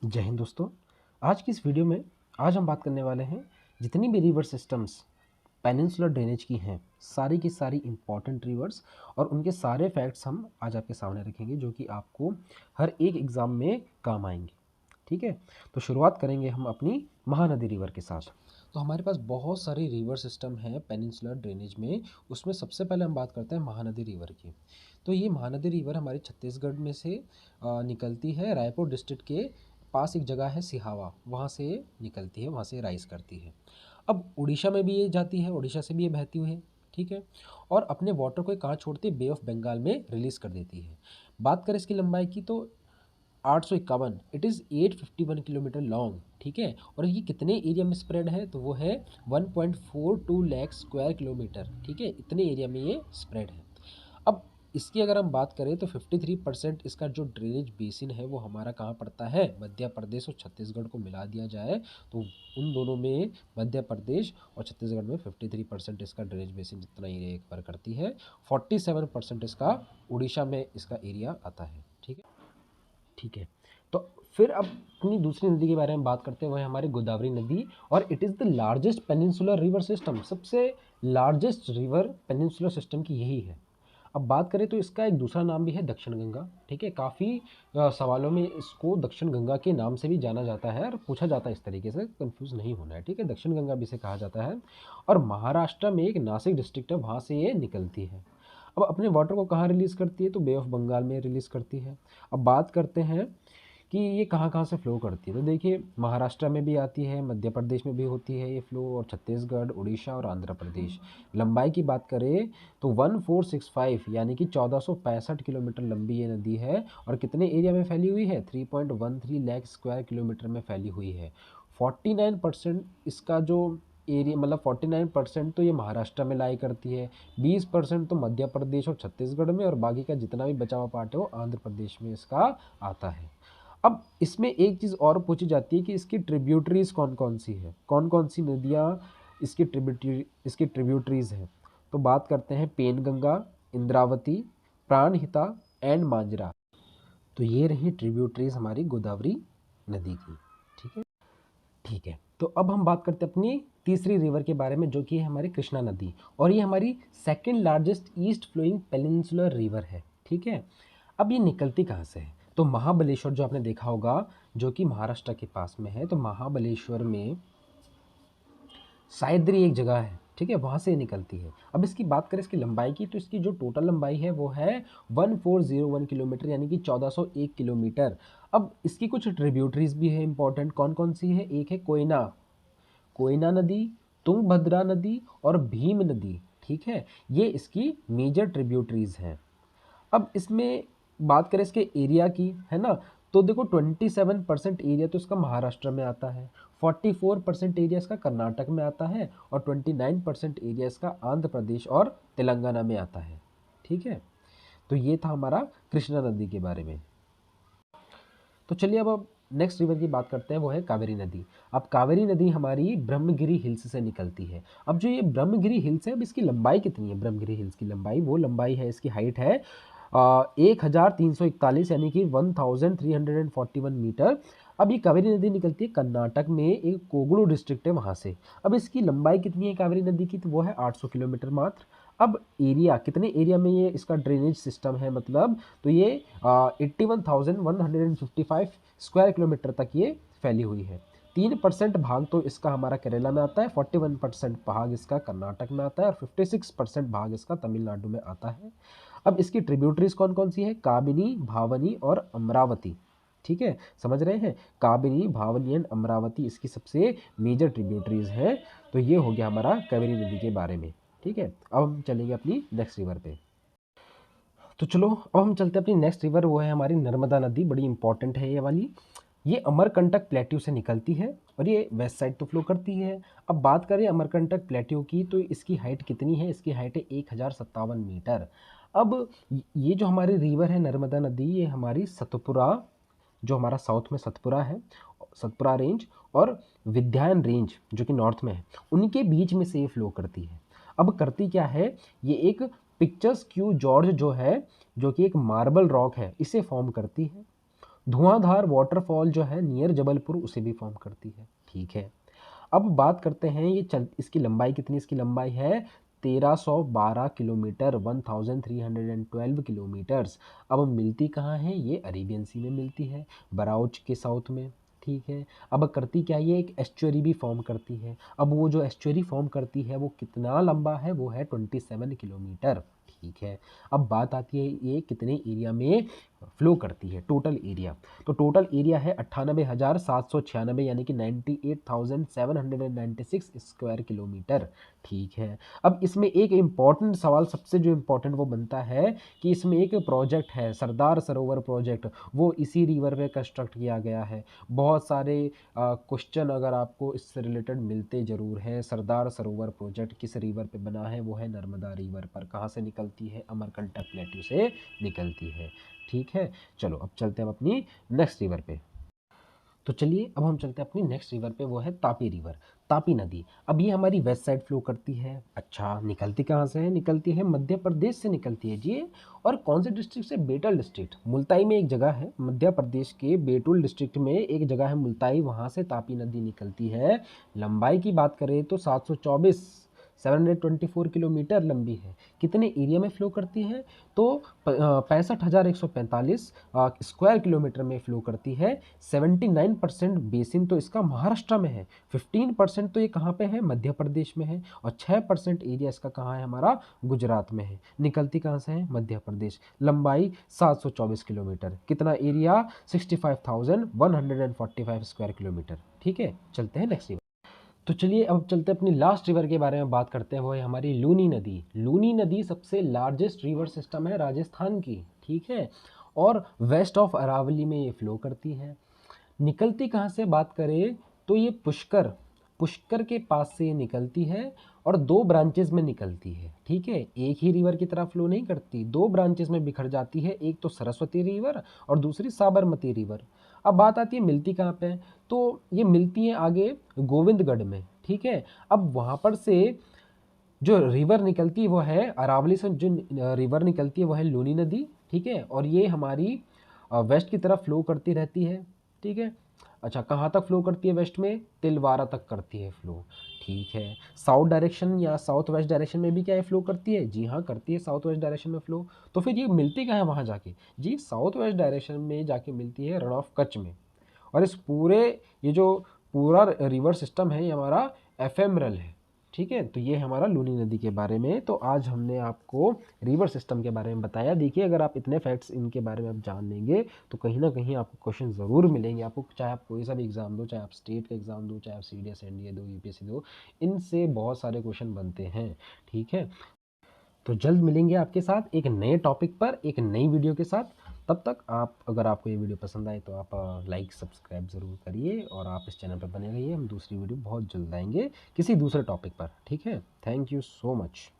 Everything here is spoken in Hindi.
जय हिंद दोस्तों। आज की इस वीडियो में आज हम बात करने वाले हैं जितनी भी रिवर सिस्टम्स पेनिनसुलर ड्रेनेज की हैं, सारी की सारी इंपॉर्टेंट रिवर्स और उनके सारे फैक्ट्स हम आज आपके सामने रखेंगे जो कि आपको हर एक एग्ज़ाम में काम आएंगे। ठीक है, तो शुरुआत करेंगे हम अपनी महानदी रिवर के साथ। तो हमारे पास बहुत सारी रिवर सिस्टम हैं पेनिनसुलर ड्रेनेज में। उसमें सबसे पहले हम बात करते हैं महानदी रिवर की। तो ये महानदी रिवर हमारे छत्तीसगढ़ में से निकलती है। रायपुर डिस्ट्रिक्ट के पास एक जगह है सिहावा, वहाँ से निकलती है, वहाँ से राइज करती है। अब उड़ीसा में भी ये जाती है, उड़ीसा से भी ये बहती हुई है। ठीक है, और अपने वाटर को कहाँ छोड़ती है? बे ऑफ बंगाल में रिलीज़ कर देती है। बात करें इसकी लंबाई की तो 851, इट इज़ 851 किलोमीटर लॉन्ग। ठीक है, और ये कितने एरिया में स्प्रेड है? तो वो है 1.42 लाख स्क्वायर किलोमीटर। ठीक है, इतने एरिया में ये स्प्रेड है। अब इसकी अगर हम बात करें तो 53% इसका जो ड्रेनेज बेसिन है वो हमारा कहाँ पड़ता है? मध्य प्रदेश और छत्तीसगढ़ को मिला दिया जाए तो उन दोनों में मध्य प्रदेश और छत्तीसगढ़ में 53% इसका ड्रेनेज बेसिन जितना एरिया कवर करती है। 47% इसका उड़ीसा में इसका एरिया आता है। ठीक है, ठीक है। तो फिर अब अपनी दूसरी नदी के बारे में बात करते हैं, वह है हमारी गोदावरी नदी और it is the largest peninsular river system. सबसे लार्जेस्ट रिवर पेनिनसुलर सिस्टम की यही है। अब बात करें तो इसका एक दूसरा नाम भी है दक्षिण गंगा। ठीक है, काफ़ी सवालों में इसको दक्षिण गंगा के नाम से भी जाना जाता है और पूछा जाता है, इस तरीके से कंफ्यूज नहीं होना है। ठीक है, दक्षिण गंगा भी इसे कहा जाता है। और महाराष्ट्र में एक नासिक डिस्ट्रिक्ट है, वहाँ से ये निकलती है। अब अपने वाटर को कहाँ रिलीज़ करती है? तो बे ऑफ बंगाल में रिलीज़ करती है। अब बात करते हैं कि ये कहाँ कहाँ से फ़्लो करती है। तो देखिए, महाराष्ट्र में भी आती है, मध्य प्रदेश में भी होती है ये फ़्लो, और छत्तीसगढ़, उड़ीसा और आंध्र प्रदेश। लंबाई की बात करें तो 1465 यानी कि 1465 किलोमीटर लंबी ये नदी है। और कितने एरिया में फैली हुई है? 3.13 लाख स्क्वायर किलोमीटर में फैली हुई है। 49% इसका जो एरिया, मतलब 49% तो ये महाराष्ट्र में लाई करती है, 20% तो मध्य प्रदेश और छत्तीसगढ़ में, और बाकी का जितना भी बचा हुआ पार्ट है वो आंध्र प्रदेश में इसका आता है। अब इसमें एक चीज़ और पूछी जाती है कि इसकी ट्रिब्यूटरीज कौन कौन सी है, कौन कौन सी नदियाँ इसकी ट्रिब्यूटरीज हैं। तो बात करते हैं पेनगंगा, इंद्रावती, प्राणहिता एंड मांजरा। तो ये रही ट्रिब्यूटरीज हमारी गोदावरी नदी की। ठीक है, ठीक है। तो अब हम बात करते हैं अपनी तीसरी रिवर के बारे में जो कि है हमारी कृष्णा नदी, और ये हमारी second largest east flowing peninsular river है। ठीक है, अब ये निकलती कहाँ से है? तो महाबलेश्वर जो आपने देखा होगा, जो कि महाराष्ट्र के पास में है, तो महाबलेश्वर में सायद्री एक जगह है। ठीक है, वहाँ से निकलती है। अब इसकी बात करें इसकी लंबाई की तो इसकी जो टोटल लंबाई है वो है 1401 किलोमीटर यानी कि 1401 किलोमीटर। अब इसकी कुछ ट्रिब्यूटरीज भी है इंपॉर्टेंट। कौन कौन सी है? एक है कोयना, कोयना नदी, तुंगभद्रा नदी और भीम नदी। ठीक है, ये इसकी मेजर ट्रिब्यूटरीज हैं। अब इसमें बात करें इसके एरिया की, है ना, तो देखो 27% एरिया तो इसका महाराष्ट्र में आता है, 44% एरिया इसका कर्नाटक में आता है और 29% एरिया इसका आंध्र प्रदेश और तेलंगाना में आता है। ठीक है, तो ये था हमारा कृष्णा नदी के बारे में। तो चलिए अब नेक्स्ट रिवर की बात करते हैं, वो है कावेरी नदी। अब कावेरी नदी हमारी ब्रह्मगिरी हिल्स से निकलती है। अब जो ये ब्रह्मगिरी हिल्स है, अब इसकी लंबाई कितनी है? ब्रह्मगिरी हिल्स की लंबाई, वो लंबाई है, इसकी हाइट है 1341 यानी कि 1341 मीटर। अब ये कावेरी नदी निकलती है कर्नाटक में, एक कोगलू डिस्ट्रिक्ट है वहाँ से। अब इसकी लंबाई कितनी है कावेरी नदी की? तो वो है 800 किलोमीटर मात्र। अब एरिया, कितने एरिया में ये इसका ड्रेनेज सिस्टम है मतलब, तो ये 81,155 स्क्वायर किलोमीटर तक ये फैली हुई है। 3% भाग तो इसका हमारा केरला में आता है, 41% भाग इसका कर्नाटक में आता है और 56% भाग इसका तमिलनाडु में आता है। अब इसकी ट्रिब्यूटरीज कौन कौन सी है? काबिनी, भावनी और अमरावती। ठीक है, समझ रहे हैं, काबिनी, भावनी एंड अमरावती इसकी सबसे मेजर ट्रिब्यूटरीज हैं। तो ये हो गया हमारा कावेरी नदी के बारे में। ठीक है, अब हम चलेंगे अपनी नेक्स्ट रिवर पे। तो चलो अब हम चलते हैं अपनी नेक्स्ट रिवर, वो है हमारी नर्मदा नदी। बड़ी इंपॉर्टेंट है ये वाली। ये अमरकंटक प्लेट्यू से निकलती है और ये वेस्ट साइड तो फ्लो करती है। अब बात करें अमरकंटक प्लेट्यू की तो इसकी हाइट कितनी है? इसकी हाइट है 1057 मीटर। अब ये जो हमारी रिवर है नर्मदा नदी, ये हमारी सतपुरा, जो हमारा साउथ में सतपुरा है, सतपुरा रेंज और विंध्याचल रेंज जो कि नॉर्थ में है, उनके बीच में से ये फ्लो करती है। अब करती क्या है? ये एक पिक्चर्स क्यू जॉर्ज जो है, जो कि एक मार्बल रॉक है, इसे फॉर्म करती है। धुआंधार वाटरफॉल जो है नियर जबलपुर उसे भी फॉर्म करती है। ठीक है, अब बात करते हैं इसकी लंबाई कितनी, इसकी लंबाई है 1312 किलोमीटर, 1312 किलोमीटर्स। अब मिलती कहाँ है, ये अरेबियन सी में मिलती है, बराउच के साउथ में। ठीक है, अब करती क्या, ये एक एस्चुअरी भी फॉर्म करती है। अब वो जो एस्चुअरी फॉर्म करती है वो कितना लंबा है, वो है 27 किलोमीटर। ठीक है, अब बात आती है ये कितने एरिया में फ्लो करती है, टोटल एरिया। तो टोटल एरिया है 98,796, यानी कि 98,796 स्क्वायर किलोमीटर। ठीक है, अब इसमें एक इम्पॉर्टेंट सवाल, सबसे जो इम्पॉर्टेंट वो बनता है कि इसमें एक प्रोजेक्ट है सरदार सरोवर प्रोजेक्ट, वो इसी रिवर पे कंस्ट्रक्ट किया गया है। बहुत सारे क्वेश्चन अगर आपको इससे रिलेटेड मिलते ज़रूर हैं। सरदार सरोवर प्रोजेक्ट किस रिवर पे बना है, वो है नर्मदा रिवर पर। कहाँ से निकलती है, अमरकंटक प्लेट्यू से निकलती है। ठीक है, चलो अब चलते हैं हम अपनी नेक्स्ट रिवर पे। तो चलिए अब हम चलते हैं अपनी नेक्स्ट रिवर पे, वो है तापी रिवर, तापी नदी। अब ये हमारी वेस्ट साइड फ्लो करती है। अच्छा, निकलती कहाँ से है, निकलती है मध्य प्रदेश से निकलती है जी। और कौन से डिस्ट्रिक्ट से, बेटल डिस्ट्रिक्ट, मुल्ताई में एक जगह है मध्य प्रदेश के बेटुल डिस्ट्रिक्ट में एक जगह है मुल्ताई, वहाँ से तापी नदी निकलती है। लंबाई की बात करें तो 724 किलोमीटर लंबी है। कितने एरिया में फ्लो करती है, तो 65,145 स्क्वायर किलोमीटर में फ्लो करती है। 79% बेसिन तो इसका महाराष्ट्र में है, 15% तो ये कहाँ पे है, मध्य प्रदेश में है, और 6% एरिया इसका कहाँ है, हमारा गुजरात में है। निकलती कहाँ से है, मध्य प्रदेश। लंबाई 724 किलोमीटर, कितना एरिया, 65,145 स्क्वायर किलोमीटर। ठीक है, चलते हैं नेक्स्ट। तो चलिए अब चलते हैं अपनी लास्ट रिवर के बारे में बात करते हैं, वो है हमारी लूनी नदी। लूनी नदी सबसे लार्जेस्ट रिवर सिस्टम है राजस्थान की। ठीक है, और वेस्ट ऑफ अरावली में ये फ्लो करती है। निकलती कहाँ से बात करें तो ये पुष्कर, पुष्कर के पास से ये निकलती है, और दो ब्रांचेस में निकलती है। ठीक है, एक ही रिवर की तरह फ्लो नहीं करती, दो ब्रांचेस में बिखर जाती है, एक तो सरस्वती रिवर और दूसरी साबरमती रिवर। अब बात आती है मिलती कहाँ पे, तो ये मिलती है आगे गोविंदगढ़ में। ठीक है, अब वहाँ पर से जो रिवर निकलती है वो है अरावली से, जो रिवर निकलती है वो है लूनी नदी। ठीक है, और ये हमारी वेस्ट की तरफ फ्लो करती रहती है। ठीक है, अच्छा कहाँ तक फ्लो करती है, वेस्ट में तिलवारा तक करती है फ्लो। ठीक है, साउथ डायरेक्शन या साउथ वेस्ट डायरेक्शन में भी क्या है, फ्लो करती है, जी हाँ करती है साउथ वेस्ट डायरेक्शन में फ्लो। तो फिर ये मिलती कहाँ है वहाँ जाके, जी साउथ वेस्ट डायरेक्शन में जाके मिलती है रण ऑफ कच्छ में। और इस पूरे, ये जो पूरा रिवर सिस्टम है ये हमारा एफेमरल है। ठीक है, तो ये हमारा लूनी नदी के बारे में। तो आज हमने आपको रिवर सिस्टम के बारे में बताया। देखिए अगर आप इतने फैक्ट्स इनके बारे में आप जान लेंगे तो कहीं ना कहीं आपको क्वेश्चन ज़रूर मिलेंगे आपको, चाहे आप कोई सा भी एग्ज़ाम दो, चाहे आप स्टेट का एग्ज़ाम दो, चाहे आप CDS NDA दो, UPSC दो, इनसे बहुत सारे क्वेश्चन बनते हैं। ठीक है, तो जल्द मिलेंगे आपके साथ एक नए टॉपिक पर, एक नई वीडियो के साथ। तब तक आप, अगर आपको ये वीडियो पसंद आए तो आप लाइक सब्सक्राइब ज़रूर करिए, और आप इस चैनल पर बने रहिए। हम दूसरी वीडियो बहुत जल्द आएंगे किसी दूसरे टॉपिक पर। ठीक है, थैंक यू सो मच।